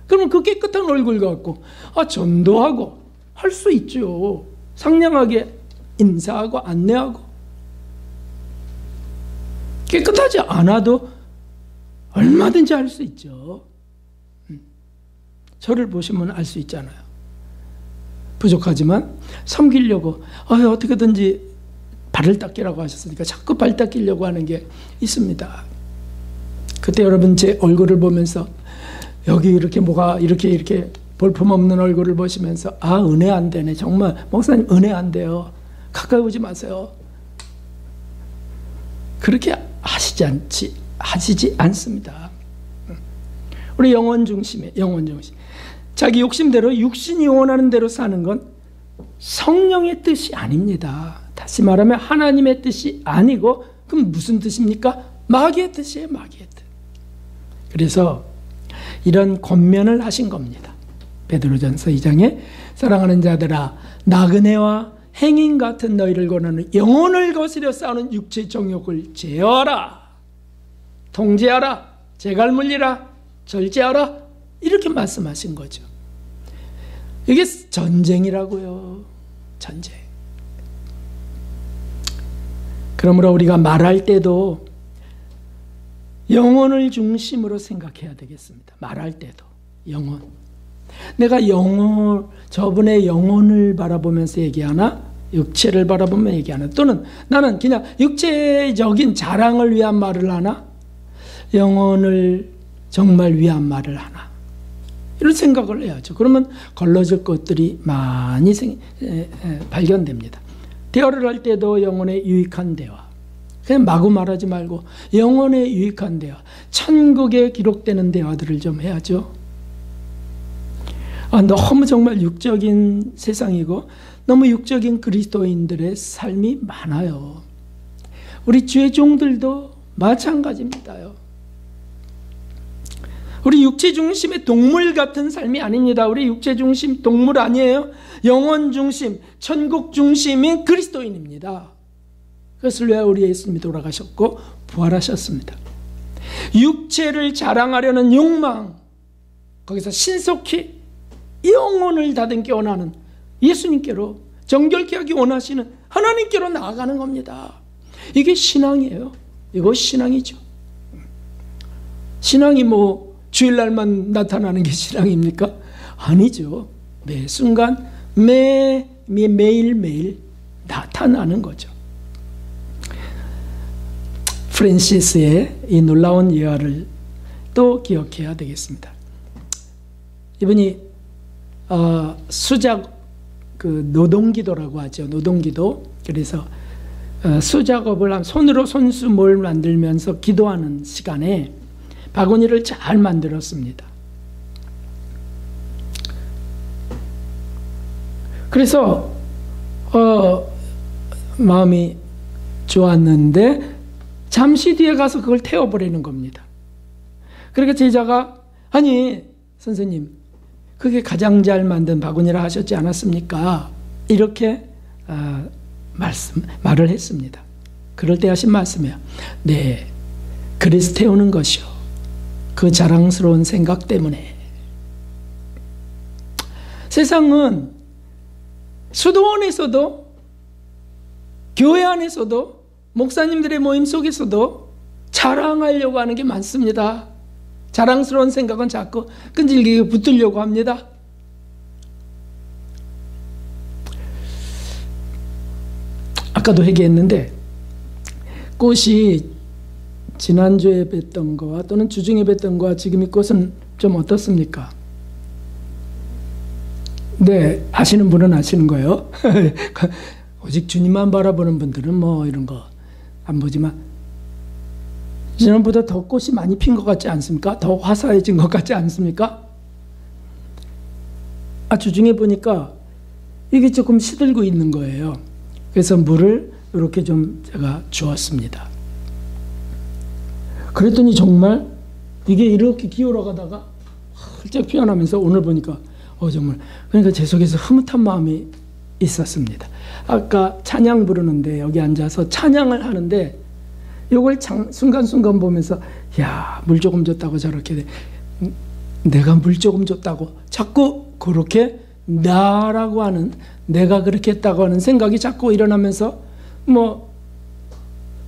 그러면 그 깨끗한 얼굴 갖고 전도하고 할 수 있죠. 상냥하게 인사하고 안내하고. 깨끗하지 않아도 얼마든지 할 수 있죠. 저를 보시면 알 수 있잖아요. 부족하지만 섬기려고 어떻게든지 발을 닦이라고 하셨으니까 자꾸 발 닦이려고 하는 게 있습니다. 그때 여러분 제 얼굴을 보면서 여기 이렇게 뭐가 이렇게 볼품없는 얼굴을 보시면서 은혜 안 되네. 정말 목사님 은혜 안 돼요. 가까이 오지 마세요. 그렇게 하시지 않습니다. 우리 영혼 중심. 자기 욕심대로 육신이 원하는 대로 사는 건 성령의 뜻이 아닙니다. 다시 말하면 하나님의 뜻이 아니고 그럼 무슨 뜻입니까? 마귀의 뜻이에요. 마귀의 뜻. 그래서 이런 권면을 하신 겁니다. 베드로전서 2장에 사랑하는 자들아, 나그네와 행인 같은 너희를 권하는 영혼을 거스려 싸우는 육체 정욕을 제어하라. 통제하라. 재갈물리라. 절제하라. 이렇게 말씀하신 거죠. 이게 전쟁이라고요. 전쟁. 그러므로 우리가 말할 때도 영혼을 중심으로 생각해야 되겠습니다. 말할 때도 영혼. 내가 저분의 영혼을 바라보면서 얘기하나? 육체를 바라보며 얘기하나? 또는 나는 그냥 육체적인 자랑을 위한 말을 하나? 영혼을 정말 위한 말을 하나? 이런 생각을 해야죠. 그러면 걸러질 것들이 많이 발견됩니다. 대화를 할 때도 영혼에 유익한 대화. 그냥 마구 말하지 말고 영혼에 유익한 대화. 천국에 기록되는 대화들을 좀 해야죠. 너무 정말 육적인 세상이고 너무 육적인 그리스도인들의 삶이 많아요. 우리 주의 종들도 마찬가지입니다요. 우리 육체 중심의 동물 같은 삶이 아닙니다. 우리 육체 중심 동물 아니에요. 영혼 중심, 천국 중심인 그리스도인입니다. 그것을 위하여 우리 예수님이 돌아가셨고 부활하셨습니다. 육체를 자랑하려는 욕망, 거기서 신속히 영혼을 다듬기 원하는 예수님께로, 정결케 하기 원하시는 하나님께로 나아가는 겁니다. 이게 신앙이에요. 이거 신앙이죠. 신앙이 주일날만 나타나는 게 신앙입니까? 아니죠. 매 순간 매일매일 나타나는 거죠. 프랜시스의 이 놀라운 예화를 또 기억해야 되겠습니다. 이분이 수작 노동기도라고 하죠. 노동기도. 그래서 수작업을 손으로 손수몰 만들면서 기도하는 시간에 바구니를 잘 만들었습니다. 그래서 마음이 좋았는데 잠시 뒤에 가서 그걸 태워버리는 겁니다. 그러니까 제자가 아니 선생님 그게 가장 잘 만든 바구니라 하셨지 않았습니까? 이렇게 말을 했습니다. 그럴 때 하신 말씀이에요. 네, 그래서 태우는 것이요. 그 자랑스러운 생각 때문에. 세상은 수도원에서도 교회 안에서도 목사님들의 모임 속에서도 자랑하려고 하는 게 많습니다. 자랑스러운 생각은 자꾸 끈질기게 붙들려고 합니다. 아까도 얘기했는데 꽃이 지난주에 뵀던 거와 또는 주중에 뵀던 거와 지금의 꽃은 좀 어떻습니까? 네, 아시는 분은 아시는 거예요. 오직 주님만 바라보는 분들은 뭐 이런 거 안 보지만 지난보다 더 꽃이 많이 핀 것 같지 않습니까? 더 화사해진 것 같지 않습니까? 주중에 보니까 이게 조금 시들고 있는 거예요. 그래서 물을 이렇게 좀 제가 주었습니다. 그랬더니 정말 이게 이렇게 기울어 가다가 활짝 피어나면서 오늘 보니까 정말 그러니까 제 속에서 흐뭇한 마음이 있었습니다. 아까 찬양 부르는데 여기 앉아서 찬양을 하는데 이걸 순간순간 보면서 야, 물 조금 줬다고 저렇게 내가 물 조금 줬다고 자꾸 그렇게 나라고 하는 내가 그렇게 했다고 하는 생각이 자꾸 일어나면서 뭐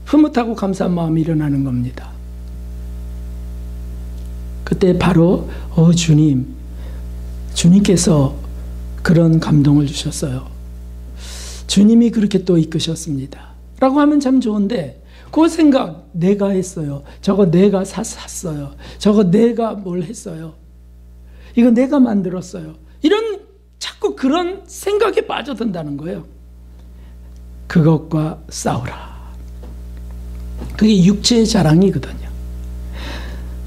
흐뭇하고 감사한 마음이 일어나는 겁니다. 그때 바로 주님께서 그런 감동을 주셨어요. 주님이 그렇게 또 이끄셨습니다. 라고 하면 참 좋은데 그 생각 내가 했어요. 저거 내가 샀어요. 저거 내가 뭘 했어요. 이거 내가 만들었어요. 이런 자꾸 그런 생각에 빠져든다는 거예요. 그것과 싸우라. 그게 육체의 자랑이거든요.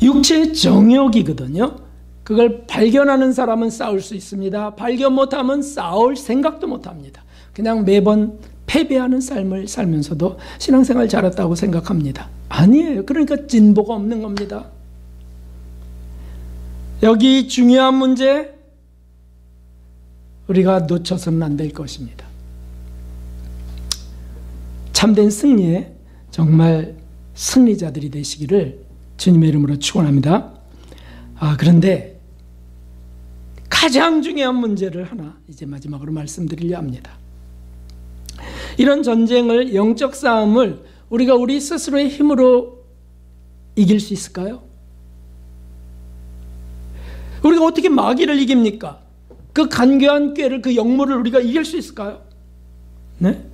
육체의 정욕이거든요. 그걸 발견하는 사람은 싸울 수 있습니다. 발견 못하면 싸울 생각도 못합니다. 그냥 매번 패배하는 삶을 살면서도 신앙생활 잘했다고 생각합니다. 아니에요. 그러니까 진보가 없는 겁니다. 여기 중요한 문제 우리가 놓쳐서는 안 될 것입니다. 참된 승리에 정말 승리자들이 되시기를 주님의 이름으로 축원합니다. 그런데 가장 중요한 문제를 하나 이제 마지막으로 말씀드리려 합니다. 이런 전쟁을, 영적 싸움을 우리가 우리 스스로의 힘으로 이길 수 있을까요? 우리가 어떻게 마귀를 이깁니까? 그 간교한 꾀를, 그 역물을 우리가 이길 수 있을까요? 네?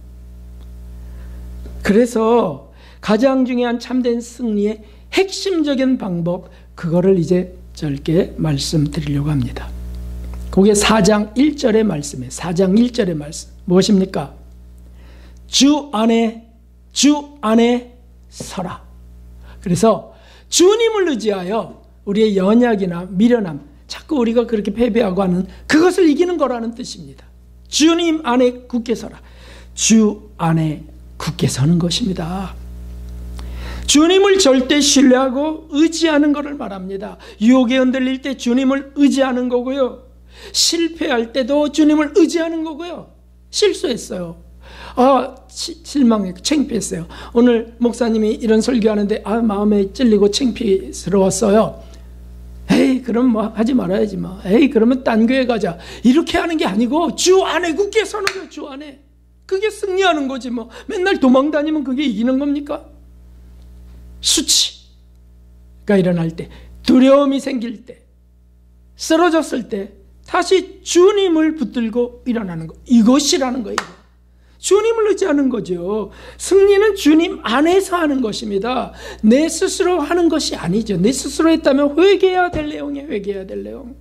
그래서 가장 중요한 참된 승리의 핵심적인 방법, 그거를 이제 짧게 말씀드리려고 합니다. 그게 4장 1절의 말씀이에요. 4장 1절의 말씀. 무엇입니까? 주 안에 서라. 그래서 주님을 의지하여 우리의 연약이나 미련함, 자꾸 우리가 그렇게 패배하고 하는 그것을 이기는 거라는 뜻입니다. 주님 안에 굳게 서라. 주 안에 굳게 서는 것입니다. 주님을 절대 신뢰하고 의지하는 것을 말합니다. 유혹에 흔들릴 때 주님을 의지하는 거고요. 실패할 때도 주님을 의지하는 거고요. 실수했어요. 실망했고 창피했어요. 오늘 목사님이 이런 설교하는데 마음에 찔리고 창피스러웠어요. 에이 그럼 뭐 하지 말아야지 뭐. 에이 그러면 딴 교회 가자. 이렇게 하는 게 아니고 주 안에 굳게 서는 거예요. 주 안에. 그게 승리하는 거지 뭐. 맨날 도망다니면 그게 이기는 겁니까? 수치가 일어날 때 두려움이 생길 때, 쓰러졌을 때 다시 주님을 붙들고 일어나는 것, 이것이라는 거예요. 주님을 의지하는 거죠. 승리는 주님 안에서 하는 것입니다. 내 스스로 하는 것이 아니죠. 내 스스로 했다면 회개해야 될 내용이에요. 회개해야 될 내용.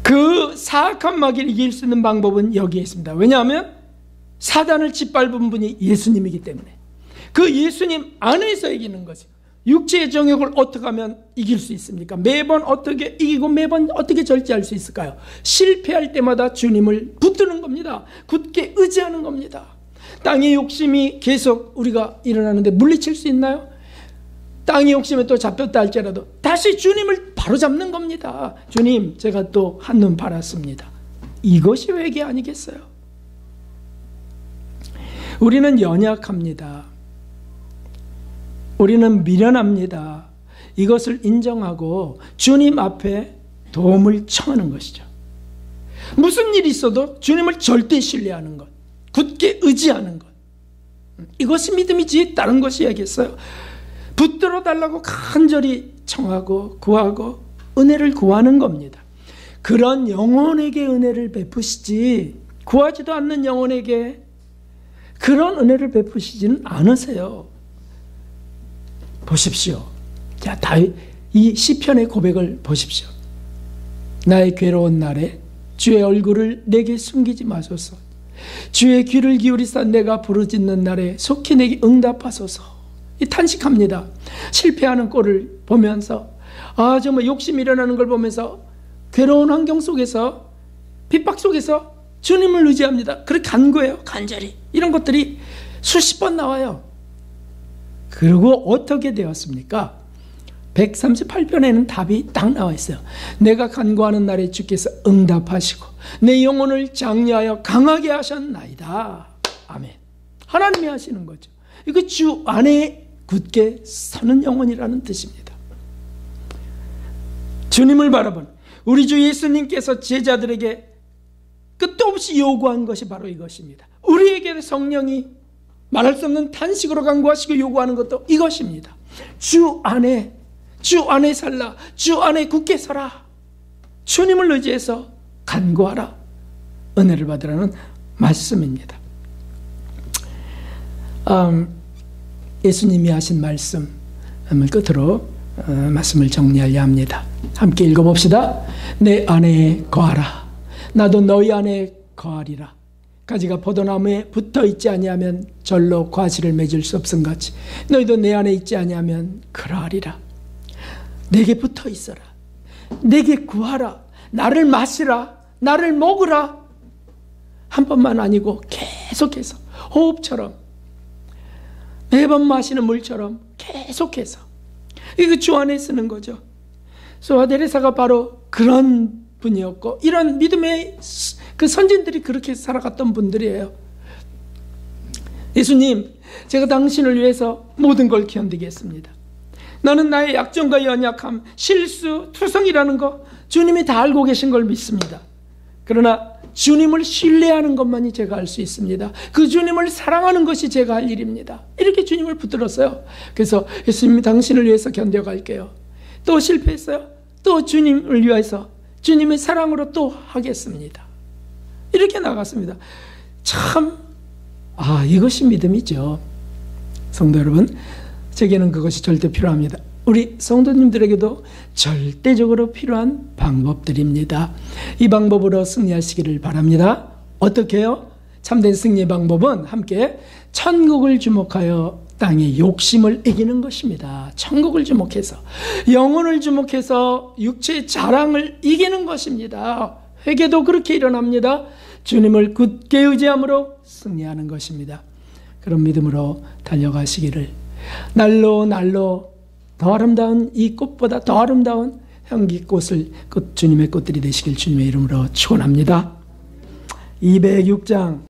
그 사악한 마귀를 이길 수 있는 방법은 여기에 있습니다. 왜냐하면 사단을 짓밟은 분이 예수님이기 때문에 그 예수님 안에서 이기는 거죠. 육체의 정욕을 어떻게 하면 이길 수 있습니까? 매번 어떻게 이기고 매번 어떻게 절제할 수 있을까요? 실패할 때마다 주님을 붙드는 겁니다. 굳게 의지하는 겁니다. 땅의 욕심이 계속 우리가 일어나는데 물리칠 수 있나요? 땅의 욕심에 또 잡혔다 할지라도 다시 주님을 바로 잡는 겁니다. 주님, 제가 또 한눈 팔았습니다. 이것이 회개 아니겠어요? 우리는 연약합니다. 우리는 미련합니다. 이것을 인정하고 주님 앞에 도움을 청하는 것이죠. 무슨 일이 있어도 주님을 절대 신뢰하는 것, 굳게 의지하는 것, 이것이 믿음이지 다른 것이 야겠어요. 붙들어 달라고 간절히 청하고 구하고 은혜를 구하는 겁니다. 그런 영혼에게 은혜를 베푸시지 구하지도 않는 영혼에게 그런 은혜를 베푸시지는 않으세요. 보십시오. 자, 다윗 이 시편의 고백을 보십시오. 나의 괴로운 날에 주의 얼굴을 내게 숨기지 마소서. 주의 귀를 기울이사 내가 부르짖는 날에 속히 내게 응답하소서. 이 탄식합니다. 실패하는 꼴을 보면서 정말 욕심이 일어나는 걸 보면서 괴로운 환경 속에서 핍박 속에서 주님을 의지합니다. 그렇게 간구해요. 간절히. 이런 것들이 수십 번 나와요. 그리고 어떻게 되었습니까? 138편에는 답이 딱 나와 있어요. 내가 간구하는 날에 주께서 응답하시고 내 영혼을 장려하여 강하게 하셨나이다. 아멘. 하나님이 하시는 거죠. 이거 주 안에 굳게 서는 영혼이라는 뜻입니다. 주님을 바라본 우리 주 예수님께서 제자들에게 끝도 없이 요구한 것이 바로 이것입니다. 우리에게 성령이 말할 수 없는 탄식으로 간구하시고 요구하는 것도 이것입니다. 주 안에 살라. 주 안에 굳게 서라. 주님을 의지해서 간구하라. 은혜를 받으라는 말씀입니다. 예수님이 하신 말씀을 끝으로 말씀을 정리하려 합니다. 함께 읽어봅시다. 내 안에 거하라. 나도 너희 안에 거하리라. 가지가 포도나무에 붙어있지 아니하면 절로 과실을 맺을 수 없음같이 너희도 내 안에 있지 아니하면 그러하리라. 내게 붙어있어라. 내게 구하라. 나를 마시라. 나를 먹으라. 한 번만 아니고 계속해서 호흡처럼 매번 마시는 물처럼 계속해서 이거 주 안에 쓰는 거죠. 소아데레사가 바로 그런 분이었고 이런 믿음의 그 선진들이 그렇게 살아갔던 분들이에요. 예수님, 제가 당신을 위해서 모든 걸 견디겠습니다. 나는 나의 약점과 연약함, 실수, 투성이라는 거 주님이 다 알고 계신 걸 믿습니다. 그러나 주님을 신뢰하는 것만이 제가 할 수 있습니다. 그 주님을 사랑하는 것이 제가 할 일입니다. 이렇게 주님을 붙들었어요. 그래서 예수님이 당신을 위해서 견뎌갈게요. 또 실패했어요. 또 주님을 위해서 주님의 사랑으로 또 하겠습니다. 이렇게 나갔습니다. 참, 이것이 믿음이죠. 성도 여러분, 제게는 그것이 절대 필요합니다. 우리 성도님들에게도 절대적으로 필요한 방법들입니다. 이 방법으로 승리하시기를 바랍니다. 어떻게 해요? 참된 승리의 방법은 함께 천국을 주목하여 땅의 욕심을 이기는 것입니다. 천국을 주목해서, 영혼을 주목해서 육체의 자랑을 이기는 것입니다. 회개도 그렇게 일어납니다. 주님을 굳게 의지함으로 승리하는 것입니다. 그런 믿음으로 달려가시기를, 날로 날로 더 아름다운 이 꽃보다 더 아름다운 향기꽃을 주님의 꽃들이 되시길 주님의 이름으로 축원합니다. 206장